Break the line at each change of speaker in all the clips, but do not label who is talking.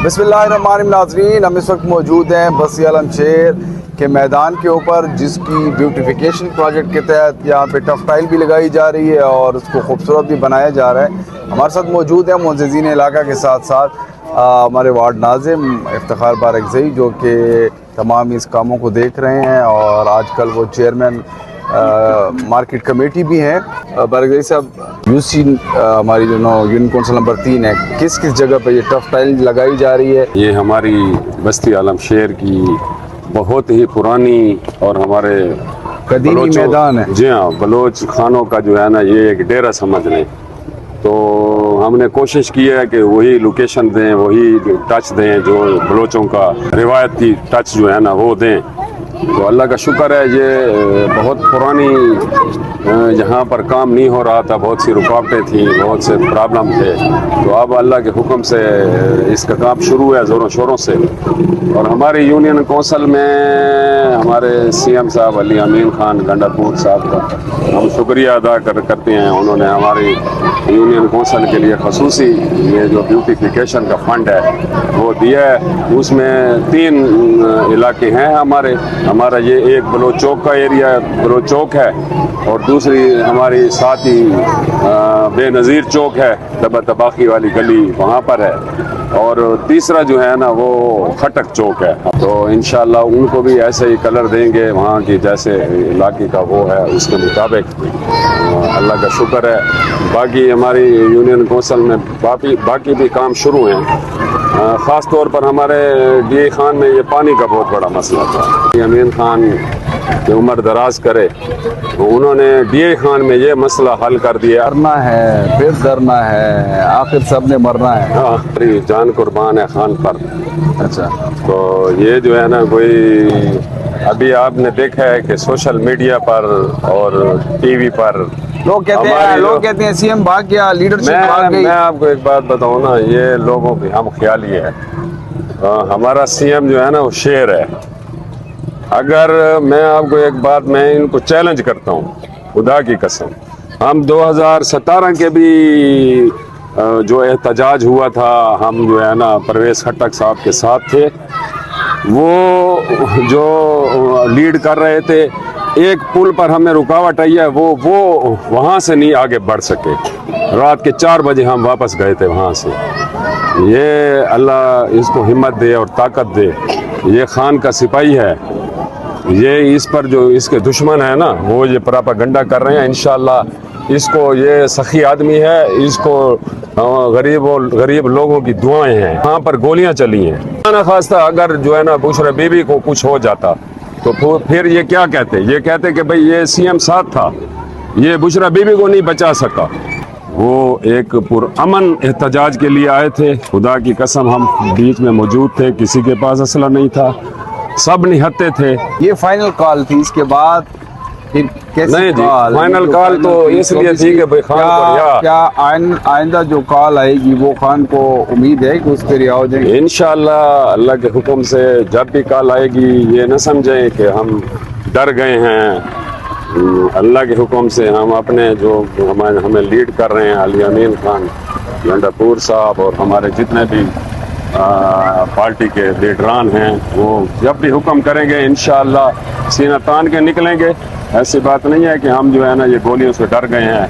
بسم اللہ الرحمن الرحیم ناظرین، ہم اس وقت موجود ہیں بسی عالم شیر کے میدان کے اوپر، جس کی بیوٹیفیکیشن پروجیکٹ کے تحت یہاں پہ ٹف ٹائل بھی لگائی جا رہی ہے اور اس کو خوبصورت بھی بنایا جا رہا ہے۔ ہمارے ساتھ موجود ہیں معززین علاقہ کے ساتھ ساتھ ہمارے وارڈ ناظم افتخار بارکزئی، جو کہ تمام اس کاموں کو دیکھ رہے ہیں اور آج کل وہ چیئرمین مارکیٹ کمیٹی بھی ہیں۔ بارکزئی صاحب، یوسی ہماری جو یونین کونسل نمبر 3 ہے، کس جگہ پہ یہ ٹف ٹائل لگائی جا رہی ہے؟
یہ ہماری بستی عالم شیر کی بہت ہی پرانی اور ہمارے
قدیمی میدان ہے۔
جی ہاں، بلوچ خانوں کا جو ہے نا، یہ ایک ڈیرا سمجھ لیں۔ تو ہم نے کوشش کی ہے کہ وہی لوکیشن دیں، وہی ٹچ دیں جو بلوچوں کا روایتی ٹچ جو ہے نا وہ دیں۔ تو اللہ کا شکر ہے، یہ بہت پرانی یہاں پر کام نہیں ہو رہا تھا، بہت سی رکاوٹیں تھیں، بہت سے پرابلم تھے۔ تو اب اللہ کے حکم سے اس کا کام شروع ہے زوروں شوروں سے۔ اور ہماری یونین کونسل میں ہمارے سی ایم صاحب علی امین خان گنڈاپور صاحب کا ہم شکریہ ادا کرتے ہیں۔ انہوں نے ہماری یونین کونسل کے لیے خصوصی یہ جو بیوٹیفیکیشن کا فنڈ ہے وہ دیا ہے۔ اس میں 3 علاقے ہیں ہمارا یہ ایک بلوچ چوک کا ایریا بلوچ چوک ہے، اور دوسری ہماری ساتھ ہی بے نظیر چوک ہے، تباخی والی گلی وہاں پر ہے، اور تیسرا جو ہے نا وہ خٹک چوک ہے۔ تو انشاءاللہ ان کو بھی ایسے ہی کلر دیں گے وہاں کی جیسے علاقے کا وہ ہے، اس کے مطابق۔ اللہ کا شکر ہے، باقی ہماری یونین کونسل میں باقی بھی کام شروع ہیں۔ خاص طور پر ہمارے ڈی اے خان میں یہ پانی کا بہت بڑا مسئلہ تھا۔ امین خان کی عمر دراز کرے، انہوں نے ڈی اے خان میں یہ مسئلہ حل کر دیا۔
مرنا ہے پھر ڈرنا ہے، آخر سب نے مرنا ہے۔
ہاں، جان قربان ہے خان پر۔
اچھا،
تو یہ جو ہے نا، کوئی ابھی آپ نے دیکھا ہے کہ سوشل میڈیا پر اور ٹی وی پر
لوگ کہتے ہیں سی ایم بھاگ گیا، لیڈرشپ بھاگ گئی۔
میں آپ کو ایک بات بتاؤں نا، یہ لوگوں کی ہم خیالی ہے۔ ہمارا سی ایم جو ہے نا وہ شیر ہے۔ اگر میں آپ کو ایک بات، میں ان کو چیلنج کرتا ہوں خدا کی قسم، ہم 2017 کے بھی جو احتجاج ہوا تھا، ہم جو ہے نا پرویز خٹک صاحب کے ساتھ تھے، وہ جو لیڈ کر رہے تھے۔ ایک پل پر ہمیں رکاوٹ آئی ہے، وہ وہاں سے نہیں آگے بڑھ سکے۔ رات کے 4 بجے ہم واپس گئے تھے وہاں سے۔ یہ اللہ اس کو ہمت دے اور طاقت دے۔ یہ خان کا سپاہی ہے، یہ اس پر جو اس کے دشمن ہیں نا، وہ یہ پراپاگنڈا کر رہے ہیں۔ انشاءاللہ اس کو، یہ سخی آدمی ہے، اس کو غریب لوگوں کی دعائیں ہیں۔ وہاں پر گولیاں چلی ہیں۔ نہ خواستہ اگر جو ہے نا بشرا بیوی کو کچھ ہو جاتا تو پھر یہ کیا کہتے؟ یہ کہتے کہ بھئی یہ سی ایم ساتھ تھا، یہ بشرا بیوی کو نہیں بچا سکا۔ وہ ایک پرامن احتجاج کے لیے آئے تھے، خدا کی قسم ہم بیچ میں موجود تھے، کسی کے پاس اسلحہ نہیں تھا، سب نہتے تھے۔
یہ فائنل کال تھی، اس کے بعد پھر کیسی
نہیں جی،
کال؟
فائنل کال تو اس لیے تھی کہ بھئی خان کو
کیا آئندہ جو کال آئے گی وہ خان کو امید ہے کہ اس پہ رہا ہو جائیں گے؟
انشاءاللہ اللہ کے حکم سے جب بھی کال آئے گی، یہ نہ سمجھیں کہ ہم ڈر گئے ہیں۔ اللہ کے حکم سے ہم اپنے جو ہمیں لیڈ کر رہے ہیں، علی امین خان گنڈاپور صاحب اور ہمارے جتنے بھی پارٹی کے لیڈران ہیں، وہ جب بھی حکم کریں گے انشاءاللہ سینہ تان کے نکلیں گے۔ ایسی بات نہیں ہے کہ ہم جو ہے نا یہ گولیوں سے ڈر گئے ہیں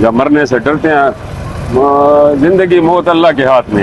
یا مرنے سے ڈرتے ہیں۔ زندگی موت اللہ کے ہاتھ میں ہے۔